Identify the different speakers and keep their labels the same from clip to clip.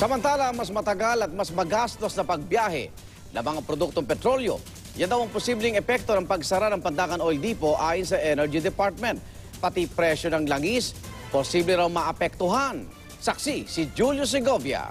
Speaker 1: Samantala, mas matagal at mas magastos na pagbiyahe ng mga produktong petrolyo. Yan daw ang posibleng epekto ng pagsara ng Pandacan Oil Depot ayon sa Energy Department. Pati presyo ng langis, posible raw maapektuhan. Saksi si Julio Segovia.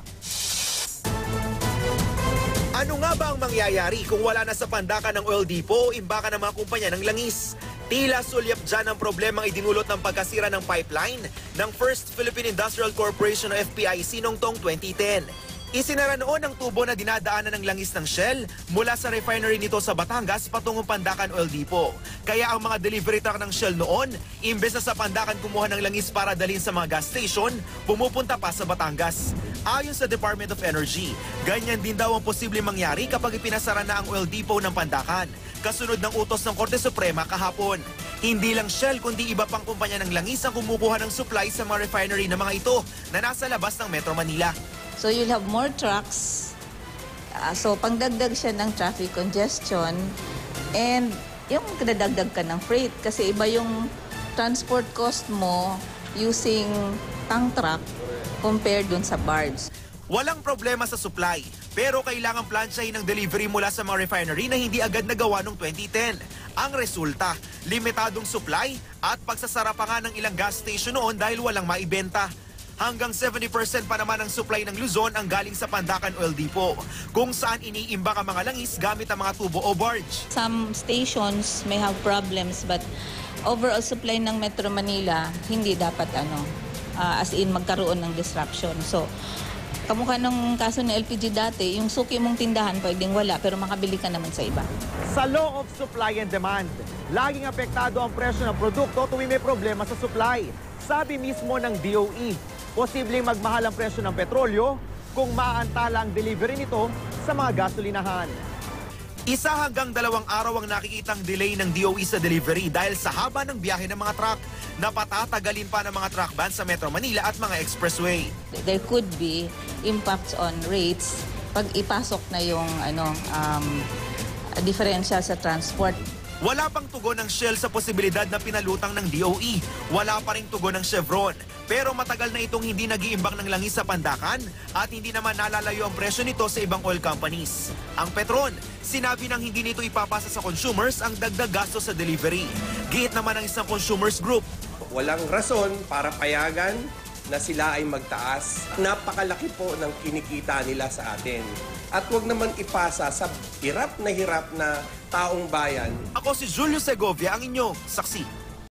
Speaker 2: Ano nga ba ang mangyayari kung wala na sa Pandacan ng Oil Depot o imbaka ng mga kumpanya ng langis? Tila sulyap dyan ang problemang idinulot ng pagkasira ng pipeline ng First Philippine Industrial Corporation o FPIC noong taong 2010. Isinara noon ang tubo na dinadaanan ng langis ng Shell mula sa refinery nito sa Batangas patungong Pandacan Oil Depot. Kaya ang mga delivery truck ng Shell noon, imbes na sa Pandacan kumuha ng langis para dalhin sa mga gas station, pumupunta pa sa Batangas. Ayon sa Department of Energy, ganyan din daw ang posibleng mangyari kapag ipinasara na ang oil depot ng Pandacan, kasunod ng utos ng Korte Suprema kahapon. Hindi lang Shell kundi iba pang kumpanya ng langis ang kumukuha ng supply sa mga refinery na mga ito na nasa labas ng Metro Manila.
Speaker 3: So you'll have more trucks. So pangdagdag siya ng traffic congestion and yung kadadagdag ka ng freight kasi iba yung transport cost mo using tank truck compared dun sa barge.
Speaker 2: Walang problema sa supply, pero kailangan plansyahin ng delivery mula sa mga refinery na hindi agad nagawa noong 2010. Ang resulta, limitadong supply at pagsasara pa nga ng ilang gas station noon dahil walang maibenta. Hanggang 70% pa naman ang supply ng Luzon ang galing sa Pandacan Oil Depot, kung saan iniimbak ang mga langis gamit ang mga tubo o barge.
Speaker 3: Some stations may have problems but overall supply ng Metro Manila hindi dapat as in magkaroon ng disruption. So kamukha ng kaso ng LPG dati, yung suki mong tindahan pwedeng wala pero makabili ka naman sa iba.
Speaker 4: Sa law of supply and demand, laging apektado ang presyo ng produkto tuwing may problema sa supply. Sabi mismo ng DOE, posibleng magmahal ang presyo ng petrolyo kung maaantala ang delivery nito sa mga gasolinahan.
Speaker 2: Isa hanggang 2 araw ang nakikitang delay ng DOE sa delivery dahil sa haba ng biyahe ng mga truck na patatagalin pa ng mga truck ban sa Metro Manila at mga expressway.
Speaker 3: There could be impacts on rates pag ipasok na yung diferensya sa transport.
Speaker 2: Wala pang tugon ng Shell sa posibilidad na pinalutang ng DOE. Wala pa ring tugon ng Chevron. Pero matagal na itong hindi nag-iimbang ng langis sa Pandacan at hindi naman nalalayo ang presyo nito sa ibang oil companies. Ang Petron, sinabi nang hindi nito ipapasa sa consumers ang dagdag gastos sa delivery. Giit naman ng isang consumers group.
Speaker 5: Walang rason para payagan na sila ay magtaas. Napakalaki po ng kinikita nila sa atin. At huwag naman ipasa sa hirap na taong bayan.
Speaker 2: Ako si Julio Segovia, ang inyong saksi.